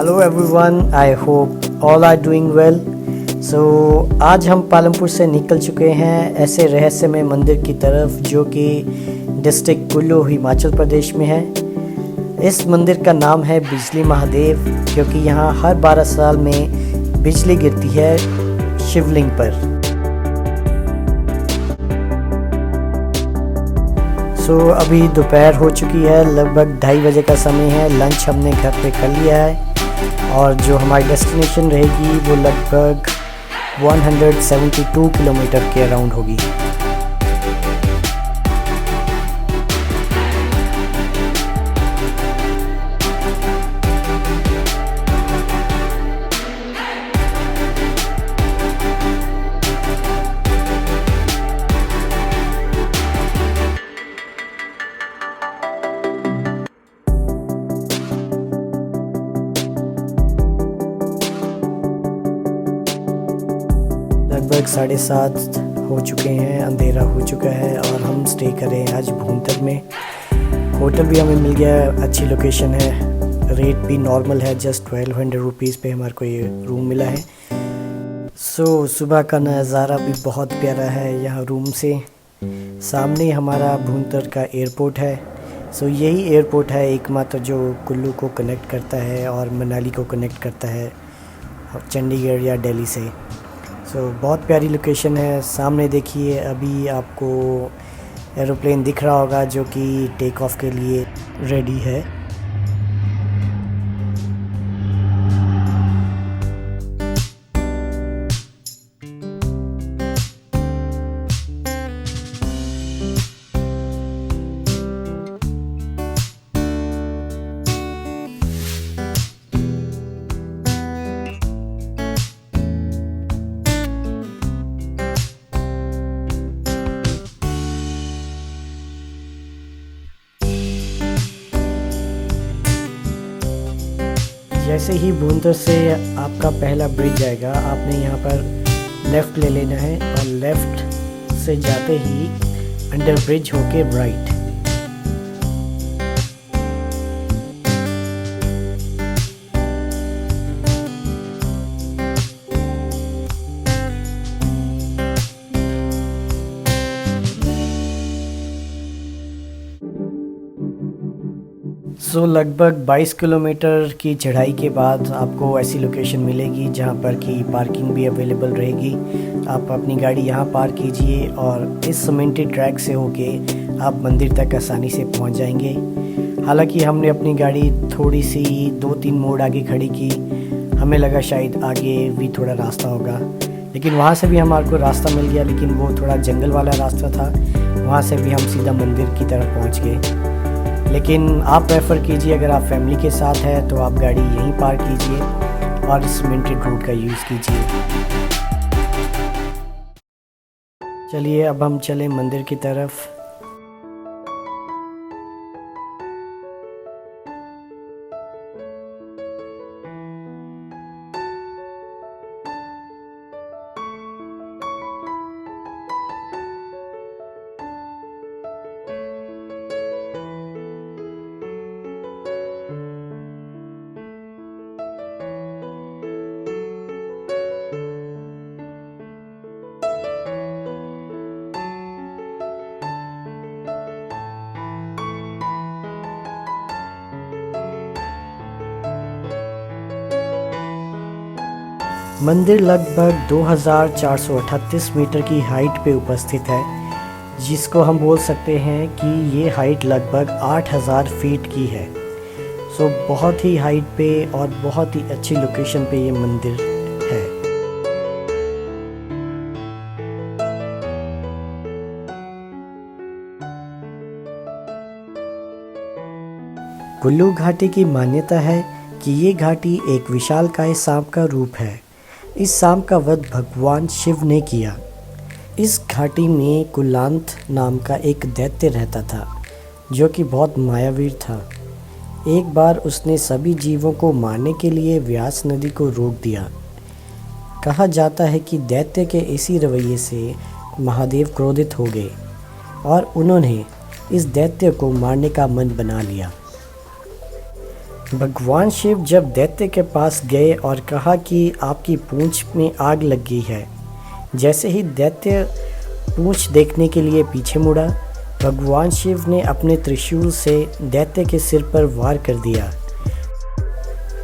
Hello everyone, I hope all are doing well. So आज हम पालमपुर से निकल चुके हैं ऐसे रहस्यमय मंदिर की तरफ जो कि डिस्ट्रिक्ट कुल्लू हिमाचल प्रदेश में है। इस मंदिर का नाम है बिजली महादेव, क्योंकि यहाँ हर 12 साल में बिजली गिरती है शिवलिंग पर। सो अभी दोपहर हो चुकी है, लगभग 2:30 बजे का समय है। लंच हमने घर पे कर लिया है और जो हमारी डेस्टिनेशन रहेगी वो लगभग 172 किलोमीटर के अराउंड होगी। लगभग 7:30 हो चुके हैं, अंधेरा हो चुका है और हम स्टे कर रहे हैं आज भूंतर में। होटल भी हमें मिल गया है, अच्छी लोकेशन है, रेट भी नॉर्मल है, जस्ट 1200 रुपीज़ पे हमारे को ये रूम मिला है। सो सुबह का नज़ारा भी बहुत प्यारा है यहाँ रूम से। सामने हमारा भूंतर का एयरपोर्ट है। सो यही एयरपोर्ट है एकमात्र जो कुल्लू को कनेक्ट करता है और मनाली को कनेक्ट करता है चंडीगढ़ या दिल्ली से। सो बहुत प्यारी लोकेशन है। सामने देखिए, अभी आपको एरोप्लेन दिख रहा होगा जो कि टेक ऑफ के लिए रेडी है। जैसे ही भूंतर से आपका पहला ब्रिज आएगा, आपने यहाँ पर लेफ़्ट ले लेना है और लेफ़्ट से जाते ही अंडर ब्रिज होके राइट। सो लगभग 22 किलोमीटर की चढ़ाई के बाद आपको ऐसी लोकेशन मिलेगी जहाँ पर कि पार्किंग भी अवेलेबल रहेगी। आप अपनी गाड़ी यहाँ पार्क कीजिए और इस सीमेंटेड ट्रैक से होके आप मंदिर तक आसानी से पहुँच जाएंगे। हालांकि हमने अपनी गाड़ी थोड़ी सी 2-3 मोड़ आगे खड़ी की, हमें लगा शायद आगे भी थोड़ा रास्ता होगा, लेकिन वहाँ से भी हमारे को रास्ता मिल गया, लेकिन वो थोड़ा जंगल वाला रास्ता था। वहाँ से भी हम सीधा मंदिर की तरफ पहुँच गए। लेकिन आप प्रेफर कीजिए, अगर आप फैमिली के साथ हैं तो आप गाड़ी यहीं पार्क कीजिए और सीमेंटेड रोड का यूज़ कीजिए। चलिए अब हम चलें मंदिर की तरफ। मंदिर लगभग 2438 मीटर की हाइट पे उपस्थित है, जिसको हम बोल सकते हैं कि ये हाइट लगभग 8000 फीट की है। सो बहुत ही हाइट पे और बहुत ही अच्छी लोकेशन पे ये मंदिर है। कुल्लू घाटी की मान्यता है कि ये घाटी एक विशालकाय सांप का रूप है। इस सांप का वध भगवान शिव ने किया। इस घाटी में कुलांत नाम का एक दैत्य रहता था जो कि बहुत मायावीर था। एक बार उसने सभी जीवों को मारने के लिए व्यास नदी को रोक दिया। कहा जाता है कि दैत्य के इसी रवैये से महादेव क्रोधित हो गए और उन्होंने इस दैत्य को मारने का मन बना लिया। भगवान शिव जब दैत्य के पास गए और कहा कि आपकी पूंछ में आग लग गई है, जैसे ही दैत्य पूंछ देखने के लिए पीछे मुड़ा, भगवान शिव ने अपने त्रिशूल से दैत्य के सिर पर वार कर दिया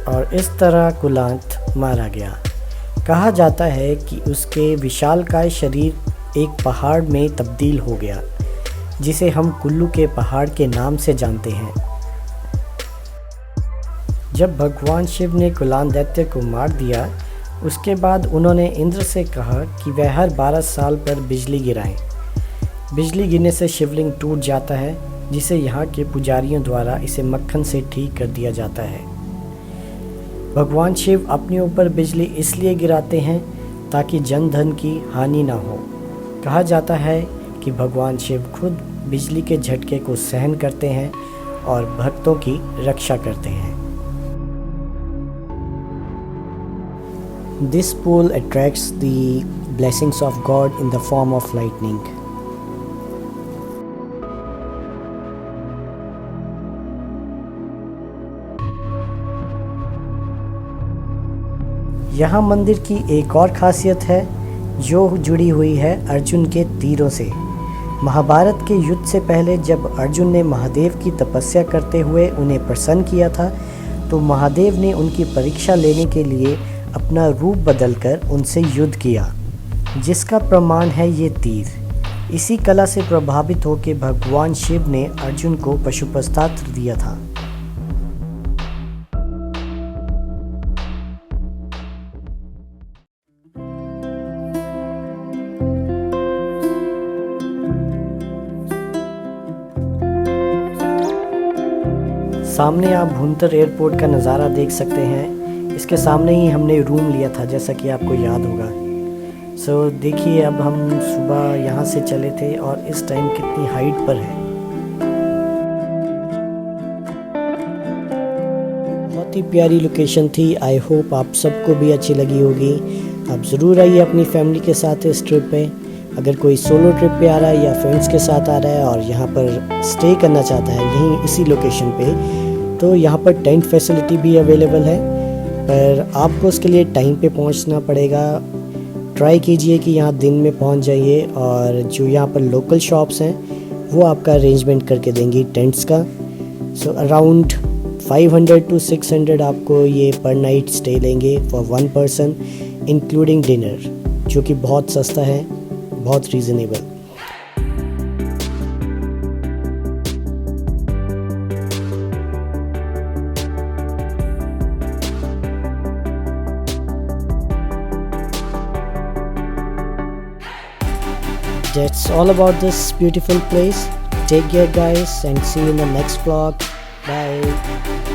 और इस तरह कुलांत मारा गया। कहा जाता है कि उसके विशालकाय शरीर एक पहाड़ में तब्दील हो गया, जिसे हम कुल्लू के पहाड़ के नाम से जानते हैं। जब भगवान शिव ने कुलांत दैत्य को मार दिया, उसके बाद उन्होंने इंद्र से कहा कि वह हर 12 साल पर बिजली गिराएं। बिजली गिरने से शिवलिंग टूट जाता है, जिसे यहाँ के पुजारियों द्वारा इसे मक्खन से ठीक कर दिया जाता है। भगवान शिव अपने ऊपर बिजली इसलिए गिराते हैं ताकि जन धन की हानि ना हो। कहा जाता है कि भगवान शिव खुद बिजली के झटके को सहन करते हैं और भक्तों की रक्षा करते हैं। This pool attracts the blessings of God in the form of lightning. यहाँ मंदिर की एक और खासियत है जो जुड़ी हुई है अर्जुन के तीरों से। महाभारत के युद्ध से पहले जब अर्जुन ने महादेव की तपस्या करते हुए उन्हें प्रसन्न किया था, तो महादेव ने उनकी परीक्षा लेने के लिए अपना रूप बदलकर उनसे युद्ध किया, जिसका प्रमाण है ये तीर। इसी कला से प्रभावित होकर भगवान शिव ने अर्जुन को पशुपतास्त्र दिया था। सामने आप भुंतर एयरपोर्ट का नज़ारा देख सकते हैं। इसके सामने ही हमने रूम लिया था, जैसा कि आपको याद होगा। देखिए, अब हम सुबह यहाँ से चले थे और इस टाइम कितनी हाइट पर है। बहुत ही प्यारी लोकेशन थी। आई होप आप सबको भी अच्छी लगी होगी। आप ज़रूर आइए अपनी फैमिली के साथ इस ट्रिप पे। अगर कोई सोलो ट्रिप पे आ रहा है या फ्रेंड्स के साथ आ रहा है और यहाँ पर स्टे करना चाहता है यहीं इसी लोकेशन पे, तो यहाँ पर टेंट फैसिलिटी भी अवेलेबल है, पर आपको उसके लिए टाइम पे पहुँचना पड़ेगा। ट्राई कीजिए कि यहाँ दिन में पहुँच जाइए, और जो यहाँ पर लोकल शॉप्स हैं वो आपका अरेंजमेंट करके देंगी टेंट्स का। अराउंड 500 to 600 आपको ये पर नाइट स्टे लेंगे फॉर 1 पर्सन इंक्लूडिंग डिनर, जो कि बहुत सस्ता है, बहुत reasonable. That's all about this beautiful place. Take care guys and see you in the next vlog. Bye.